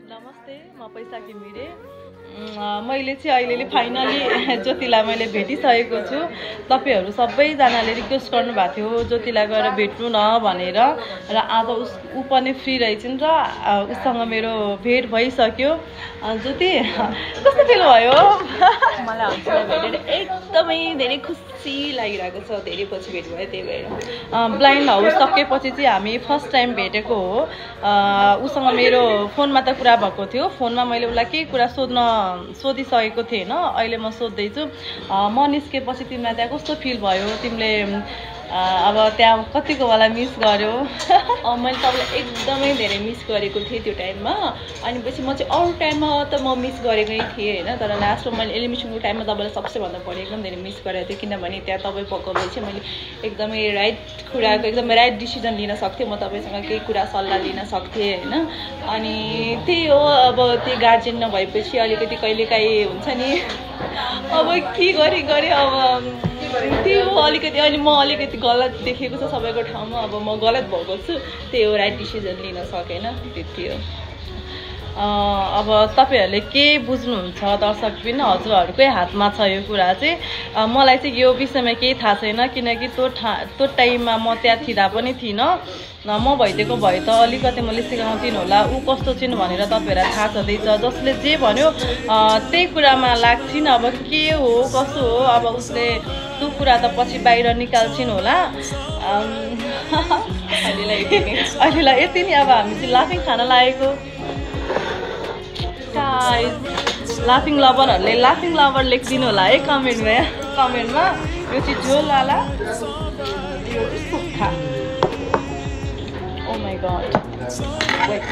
नमस्ते, म पैसा घिमिरे। मैले चाहिँ अहिले फाइनली ज्योतिलाई मैले भेटिसकेको छु। तपाईहरु सबैजनाले रिक्वेस्ट गर्नुभएको थियो ज्योतिलाई गएर भेट्नु न भनेर र आज उ पनि फ्री रहेछिन् र उसँग मेरो भेट भइसक्यो। ज्योति कस्तो फिल भयो? मलाई हजुरलाई भेटेर एकदमै धेरै खुसी लागिरहेको छ। धेरै पछि भेट भयो त्यही भएर। ब्लाइन्ड हाउस सकेपछि चाहिँ हामी फर्स्ट टाइम भेटेको हो। उसँग मेरो फोनमा त कुरा भएको थियो। फोनमा मैले उलाई केही कुरा सोधिसकेको थिएन। अहिले म सोध्दैछु म निस्केपछि तिमीलाई त्यहाँ कस्तो फिल भयो? तिमीले अब त्यहाँ कतिको वाला मिस गर्यो? मैले तपाईँलाई एकदमै धेरै मिस गरेको थिएँ त्यो टाइममा। अनि पछि म चाहिँ अरू टाइममा त म मिस गरेकै थिएँ होइन, तर लास्टमा मैले एलिमिनेसनको टाइममा तपाईँलाई सबैभन्दा बढी एकदम धेरै मिस गरेको थिएँ। किनभने त्यहाँ तपाईँ भएको भए चाहिँ मैले एकदमै राइट कुराको एकदमै राइट डिसिजन लिन सक्थेँ। म तपाईँसँग केही कुरा सल्लाह लिन सक्थेँ होइन। अनि त्यही हो, अब त्यो गार्जियन नभएपछि अलिकति कहिलेकाहीँ हुन्छ नि, अब के गरे अब त्यही हो अलिकति। अहिले म अलिकति गलत देखेको छ सबैको ठाउँमा। अब म गलत भएको छु, त्यही हो, राइट डिसिजन लिन सकेन, त्यति हो। अब तपाईहरुले के बुझ्नुहुन्छ दर्शक पनि हजुरहरुकै हातमा छ यो कुरा चाहिँ। मलाई चाहिँ यो विषयमा केही थाहा छैन, किनकि त्यो टाइममा म त्यहाँ थिँदा पनि थिइनँ। म भइदिएको भए त अलिकति मैले सिकाउँथिन होला ऊ कस्तो छिन् भनेर। तपाईहरुलाई थाहा छँदैछ, जसले जे भन्यो त्यही कुरामा लाग्छिन्। अब के हो कसो हो, अब उसले त्यो कुरा त पछि बाहिर निकाल्छिन् होला। अहिलेलाई यति नै। अब हामी चाहिँ लाफिङ खान लागेको। लाफिङ लभरहरूले लाफिङ लभर लेखिदिनु होला है कमेन्टमा। यो चाहिँ झोल वाला, यो चाहिँ सुक्खा। Oh my god. Wait.